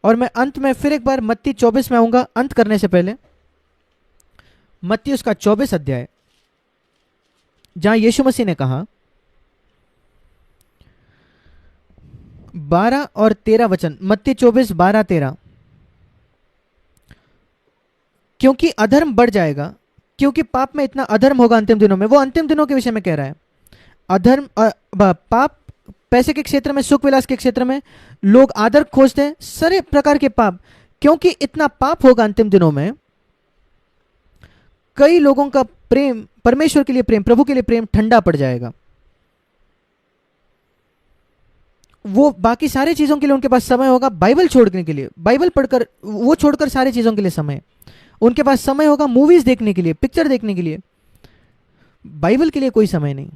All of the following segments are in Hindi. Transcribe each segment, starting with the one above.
और मैं अंत में फिर एक बार मत्ती 24 में आऊंगा अंत करने से पहले। मत्ती उसका 24 अध्याय, जहां यीशु मसीह ने कहा 12 और 13 वचन, मत्ती 24 12 13, क्योंकि अधर्म बढ़ जाएगा, क्योंकि पाप में इतना अधर्म होगा अंतिम दिनों में। वो अंतिम दिनों के विषय में कह रहा है। अधर्म पाप, पैसे के क्षेत्र में, सुख विलास के क्षेत्र में लोग आदर खोजते हैं, सारे प्रकार के पाप। क्योंकि इतना पाप होगा अंतिम दिनों में, कई लोगों का प्रेम, परमेश्वर के लिए प्रेम, प्रभु के लिए प्रेम ठंडा पड़ जाएगा। वो बाकी सारी चीजों के लिए उनके पास समय होगा, बाइबल छोड़ने के लिए, बाइबल पढ़कर वो छोड़कर सारी चीजों के लिए समय। उनके पास समय होगा मूवीज देखने के लिए, पिक्चर देखने के लिए, बाइबल के लिए कोई समय नहीं।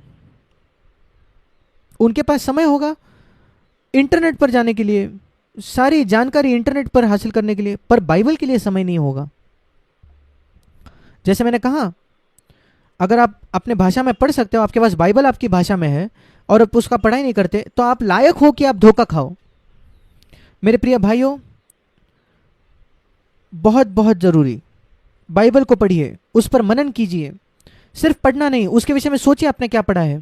उनके पास समय होगा इंटरनेट पर जाने के लिए, सारी जानकारी इंटरनेट पर हासिल करने के लिए, पर बाइबल के लिए समय नहीं होगा। जैसे मैंने कहा, अगर आप अपने भाषा में पढ़ सकते हो, आपके पास बाइबल आपकी भाषा में है और आप उसका पढ़ाई नहीं करते, तो आप लायक हो कि आप धोखा खाओ। मेरे प्रिय भाइयों, बहुत बहुत जरूरी, बाइबल को पढ़िए, उस पर मनन कीजिए। सिर्फ पढ़ना नहीं, उसके विषय में सोचिए आपने क्या पढ़ा है।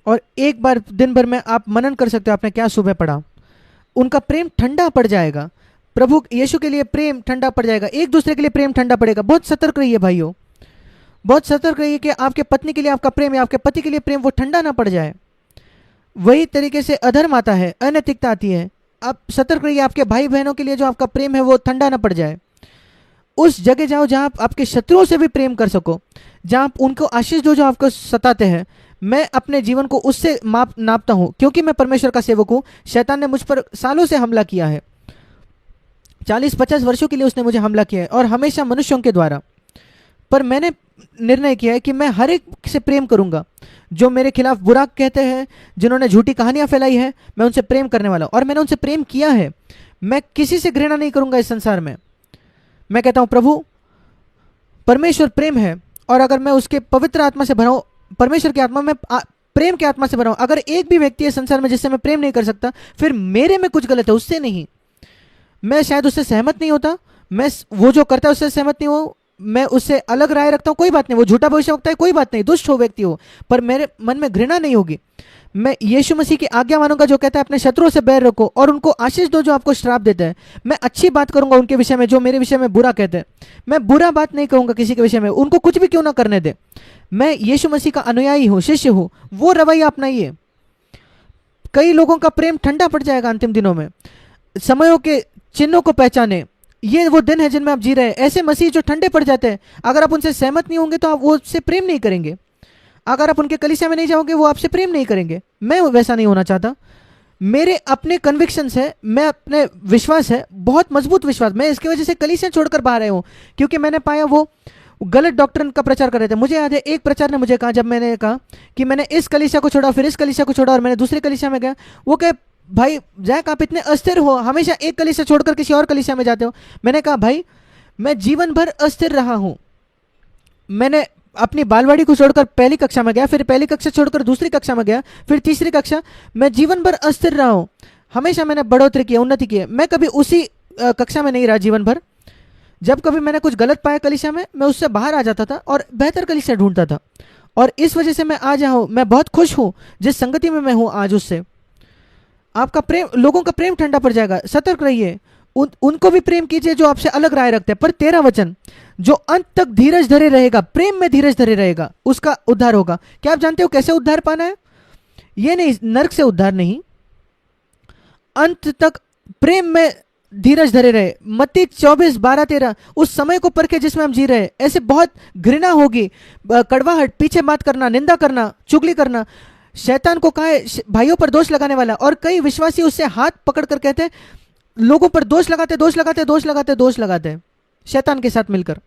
और एक बार दिन भर में आप मनन कर सकते हो आपने क्या सुबह पढ़ा। उनका प्रेम ठंडा पड़ जाएगा, प्रभु यीशु के लिए प्रेम ठंडा पड़ जाएगा, एक दूसरे के लिए प्रेम ठंडा पड़ेगा। बहुत सतर्क रहिए भाइयों, बहुत सतर्क रहिए कि आपके पत्नी के लिए आपका प्रेम या आपके पति के लिए प्रेम वो ठंडा ना पड़ जाए। वही तरीके से अधर्म आता है, अनैतिकता आती है। आप सतर्क रहिए, आपके भाई बहनों के लिए जो आपका प्रेम है वो ठंडा ना पड़ जाए। उस जगह जाओ जहां आप आपके शत्रुओं से भी प्रेम कर सको, जहां आप उनको आशीष दो जो आपको सताते हैं। मैं अपने जीवन को उससे नापता हूं, क्योंकि मैं परमेश्वर का सेवक हूं। शैतान ने मुझ पर सालों से हमला किया है, 40-50 वर्षों के लिए उसने मुझे हमला किया है, और हमेशा मनुष्यों के द्वारा। पर मैंने निर्णय किया है कि मैं हर एक से प्रेम करूंगा। जो मेरे खिलाफ बुरा कहते हैं, जिन्होंने झूठी कहानियां फैलाई है, मैं उनसे प्रेम करने वाला हूं, और मैंने उनसे प्रेम किया है। मैं किसी से घृणा नहीं करूंगा इस संसार में। मैं कहता हूं प्रभु परमेश्वर प्रेम है, और अगर मैं उसके पवित्र आत्मा से भरा हूं, परमेश्वर की आत्मा में प्रेम की आत्मा से भरा हूं, अगर एक भी व्यक्ति है संसार में जिससे मैं प्रेम नहीं कर सकता, फिर मेरे में कुछ गलत है, उससे नहीं। मैं शायद उससे सहमत नहीं होता, मैं वो जो करता है उससे सहमत नहीं हूं, मैं उससे अलग राय रखता हूं, कोई बात नहीं, वो झूठा भविष्य वक्ता है, कोई बात नहीं, दुष्ट हो व्यक्ति हो, पर मेरे मन में घृणा नहीं होगी। मैं यीशु मसीह की आज्ञा मानूंगा जो कहता है अपने शत्रुओं से बैर रखो और उनको आशीष दो जो आपको श्राप देते हैं। मैं अच्छी बात करूंगा उनके विषय में जो मेरे विषय में बुरा कहते हैं। मैं बुरा बात नहीं कहूंगा किसी के विषय में, उनको कुछ भी क्यों ना करने दे। मैं यीशु मसीह का अनुयायी हूं, शिष्य हूं, वो रवैया अपनाइए। कई लोगों का प्रेम ठंडा पड़ जाएगा अंतिम दिनों में। समयों के चिन्हों को पहचाने, ये वो दिन है जिनमें आप जी रहे हैं। ऐसे मसीह जो ठंडे पड़ जाते हैं, अगर आप उनसे सहमत नहीं होंगे तो आप वो उससे प्रेम नहीं करेंगे। अगर आप उनके कलीसिया में नहीं जाओगे, वो आपसे प्रेम नहीं करेंगे। मैं वैसा नहीं होना चाहता। मेरे अपने कन्विक्शंस है, मैं अपने विश्वास है, बहुत मजबूत विश्वास। मैं इसकी वजह से कलीसिया छोड़कर बाहर आया हूँ, क्योंकि मैंने पाया वो गलत डॉक्ट्रिन का प्रचार कर रहे थे। मुझे याद है एक प्रचार ने मुझे कहा, जब मैंने कहा कि मैंने इस कलीसिया को छोड़ा, फिर इस कलीसिया को छोड़ा और मैंने दूसरे कलीसिया में गया, वो कहे भाई जैक आप इतने अस्थिर हो, हमेशा एक कलीसिया छोड़कर किसी और कलीसिया में जाते हो। मैंने कहा भाई मैं जीवन भर अस्थिर रहा हूं। मैंने अपनी बालवाड़ी को छोड़कर पहली कक्षा में गया, फिर पहली कक्षा छोड़कर दूसरी कक्षा में गया, फिर तीसरी कक्षा। मैं जीवन भर अस्थिर रहा हूं, हमेशा मैंने बढ़ोतरी की, उन्नति की है। मैं कभी उसी कक्षा में नहीं रहा जीवन भर। जब कभी मैंने कुछ गलत पाया कलीसिया में, मैं उससे बाहर आ जाता था और बेहतर कलीसिया ढूंढता था। और इस वजह से मैं आज यहाँ हूं। मैं बहुत खुश हूं जिस संगति में मैं हूं आज उससे। आपका प्रेम, लोगों का प्रेम ठंडा पड़ जाएगा। सतर्क रहिए, उनको भी प्रेम कीजिए जो आपसे अलग राय रखते हैं। पर 13 वचन, जो अंत तक धीरज धरे रहेगा, प्रेम में धीरज धरे रहेगा, उसका उद्धार होगा। क्या आप जानते हो कैसे उद्धार पाना है? ये नहीं, नरक से उद्धार नहीं, अंत तक प्रेम में धीरज धरे रहे। मत्ती 24 12 13, उस समय को परखे जिसमें हम जी रहे हैं। ऐसे बहुत घृणा होगी, कड़वाहट, पीछे बात करना, निंदा करना, चुगली करना। शैतान को कहा है भाइयों पर दोष लगाने वाला, और कई विश्वासी उससे हाथ पकड़ कर कहते हैं, लोगों पर दोष लगाते दोष लगाते दोष लगाते दोष लगाते शैतान के साथ मिलकर।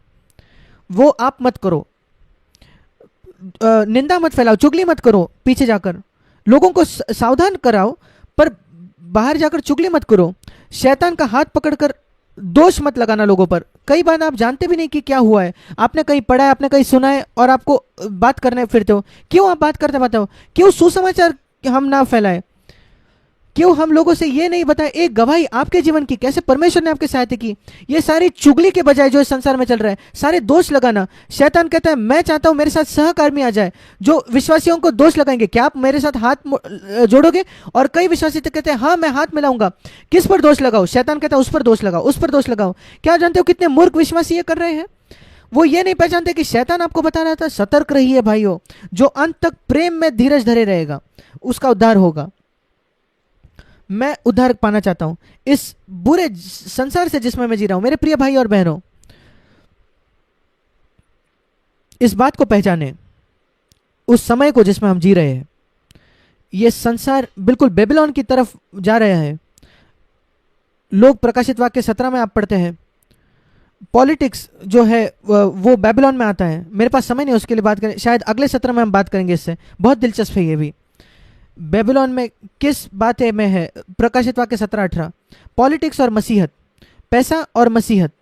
वो आप मत करो, निंदा मत फैलाओ, चुगली मत करो, पीछे जाकर लोगों को सावधान कराओ, पर बाहर जाकर चुगली मत करो। शैतान का हाथ पकड़कर दोष मत लगाना लोगों पर। कई बार आप जानते भी नहीं कि क्या हुआ है, आपने कहीं पढ़ा है, आपने कहीं सुना है, और आपको बात करने फिरते हो। क्यों आप बात करते हो? क्यों सुसमाचार हम ना फैलाए? क्यों हम लोगों से ये नहीं बताया एक गवाही आपके जीवन की, कैसे परमेश्वर ने आपकी सहायता की। ये सारी चुगली के बजाय जो इस संसार में चल रहा है, सारे दोष लगाना, शैतान कहता है मैं चाहता हूं मेरे साथ सहकर्मी आ जाए जो विश्वासियों को दोष लगाएंगे, क्या आप मेरे साथ हाथ जोड़ोगे? और कई विश्वासी तो कहते हैं हाँ मैं हाथ मिलाऊंगा। किस पर दोष लगाओ? शैतान कहता है उस पर दोष लगाओ, उस पर दोष लगाओ। क्या जानते हो कितने मूर्ख विश्वासी ये कर रहे हैं? वो ये नहीं पहचानते कि शैतान आपको बता रहा था सतर्क रहिए भाइयों, जो अंत तक प्रेम में धीरज धरे रहेगा उसका उद्धार होगा। मैं उद्धार पाना चाहता हूं इस बुरे संसार से जिसमें मैं जी रहा हूं। मेरे प्रिय भाई और बहनों, इस बात को पहचाने, उस समय को जिसमें हम जी रहे हैं, यह संसार बिल्कुल बेबीलोन की तरफ जा रहा है। लोग प्रकाशित वाक्य 17 में आप पढ़ते हैं, पॉलिटिक्स जो है वो बेबीलोन में आता है। मेरे पास समय नहीं उसके लिए बात करें, शायद अगले सत्र में हम बात करेंगे इससे, बहुत दिलचस्प है ये भी। बेबीलोन में किस बातें में है? प्रकाशित वाक्य 17-18, पॉलिटिक्स और मसीहत, पैसा और मसीहत,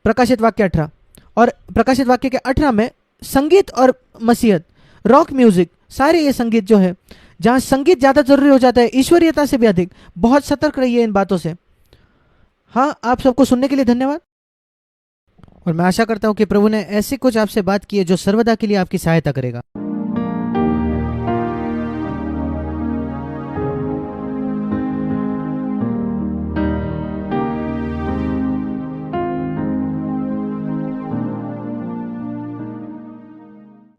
प्रकाशित वाक्य 18। और प्रकाशित वाक्य के 18 में संगीत और मसीहत, रॉक म्यूजिक, सारे ये संगीत जो है, जहां संगीत ज्यादा जरूरी हो जाता है ईश्वरीयता से भी अधिक। बहुत सतर्क रहिए इन बातों से। हाँ, आप सबको सुनने के लिए धन्यवाद, और मैं आशा करता हूं कि प्रभु ने ऐसी कुछ आपसे बात की है जो सर्वदा के लिए आपकी सहायता करेगा।